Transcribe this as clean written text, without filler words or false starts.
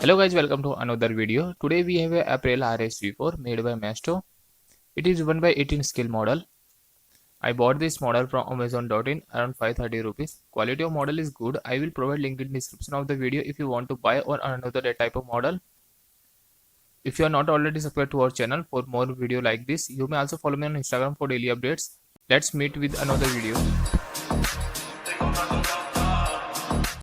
Hello guys, welcome to another video. Today we have a Aprilla RSV4 made by Masto. It is 1/18 scale model. I bought this model from Amazon.in around 530 rupees. Quality of model is good. I will provide link in description of the video if you want to buy or another type of model. If you are not already subscribed to our channel for more video like this, you may also follow me on Instagram for daily updates. Let's meet with another video.